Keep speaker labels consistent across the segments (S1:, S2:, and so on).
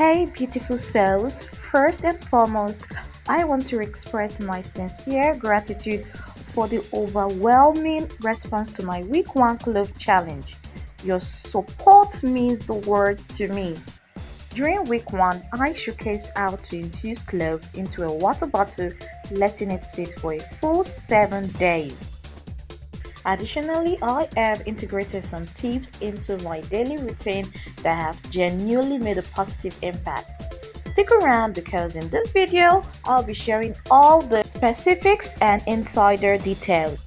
S1: Hey, beautiful souls. First and foremost, I want to express my sincere gratitude for the overwhelming response to my week one clove challenge. Your support means the world to me. During week one, I showcased how to infuse cloves into a water bottle, letting it sit for a full 7 days. Additionally, I have integrated some tips into my daily routine that have genuinely made a positive impact. Stick around because in this video, I'll be sharing all the specifics and insider details.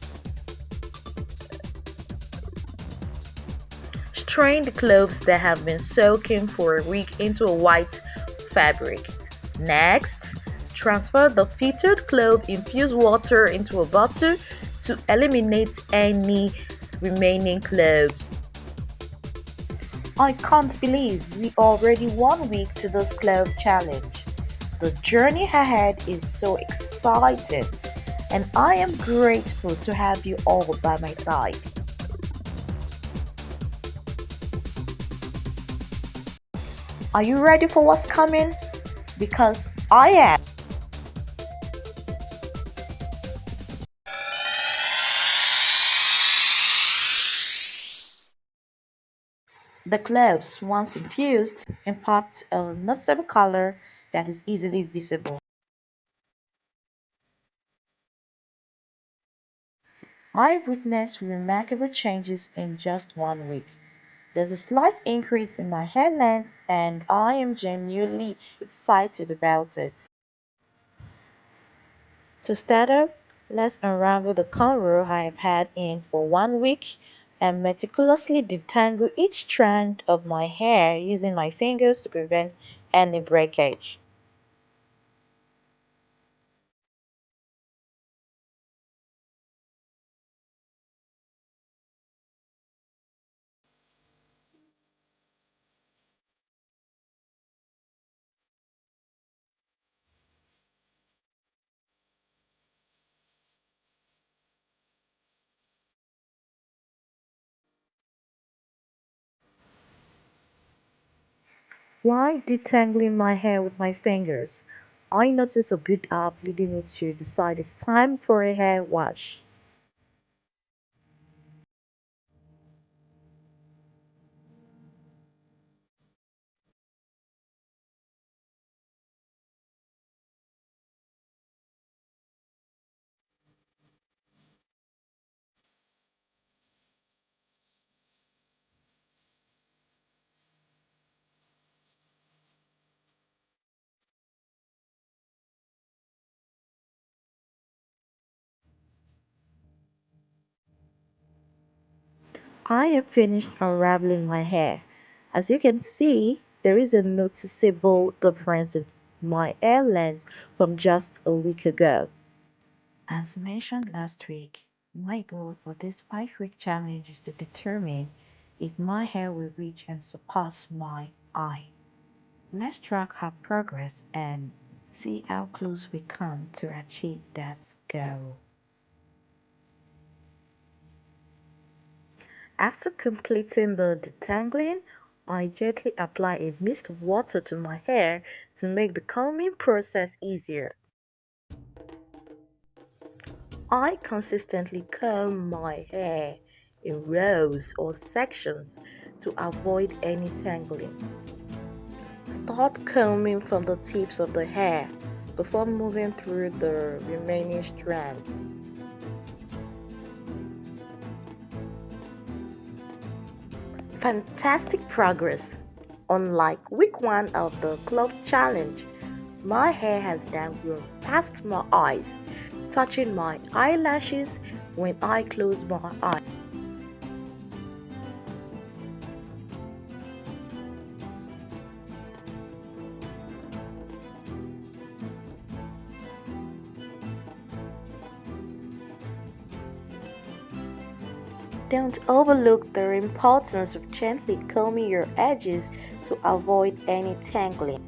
S1: Strain the cloves that have been soaking for a week into a white fabric. Next, transfer the filtered clove infused water into a bottle to eliminate any remaining cloves. I can't believe we already 1 week to this clove challenge. The journey ahead is so exciting, and I am grateful to have you all by my side. Are you ready for what's coming? Because I am. The cloves, once infused, impart a noticeable color that is easily visible. I witnessed remarkable changes in just 1 week. There's a slight increase in my hair length, and I am genuinely excited about it. To start off, let's unravel the cornrow I have had in for 1 week and meticulously detangle each strand of my hair using my fingers to prevent any breakage. While detangling my hair with my fingers, I noticed a build up leading me to decide it's time for a hair wash. I have finished unraveling my hair. As you can see, there is a noticeable difference in my hair length from just a week ago. As mentioned last week, my goal for this 5 week challenge is to determine if my hair will reach and surpass my eye. Let's track our progress and see how close we come to achieve that goal. After completing the detangling, I gently apply a mist of water to my hair to make the combing process easier. I consistently comb my hair in rows or sections to avoid any tangling. Start combing from the tips of the hair before moving through the remaining strands. Fantastic progress! Unlike week one of the Clove Challenge, my hair has now grown past my eyes, touching my eyelashes when I close my eyes. Don't overlook the importance of gently combing your edges to avoid any tangling.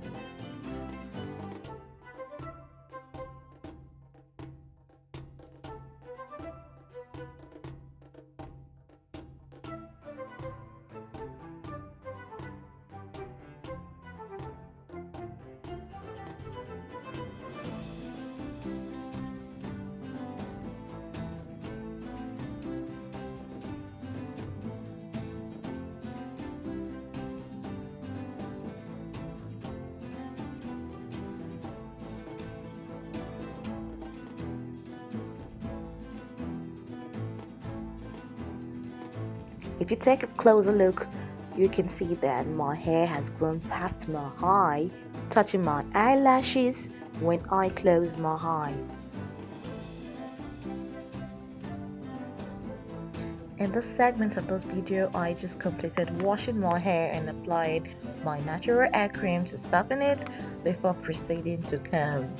S1: If you take a closer look, you can see that my hair has grown past my eye, touching my eyelashes when I close my eyes. In this segment of this video, I just completed washing my hair and applied my natural hair cream to soften it before proceeding to comb.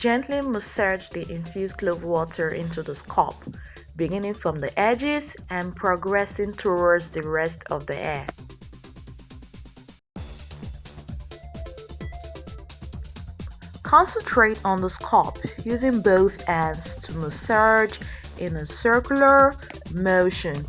S1: Gently massage the infused clove water into the scalp, beginning from the edges and progressing towards the rest of the hair. Concentrate on the scalp using both hands to massage in a circular motion.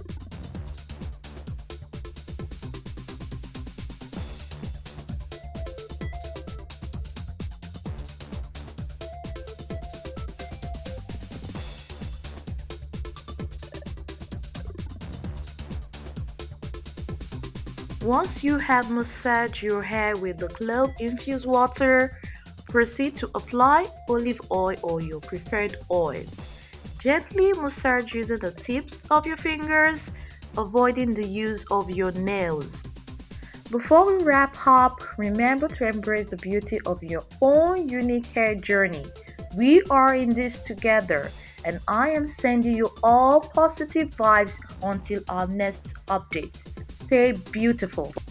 S1: Once you have massaged your hair with the clove infused water, proceed to apply olive oil or your preferred oil. Gently massage using the tips of your fingers, avoiding the use of your nails. Before we wrap up, remember to embrace the beauty of your own unique hair journey. We are in this together, and I am sending you all positive vibes until our next update. Stay beautiful.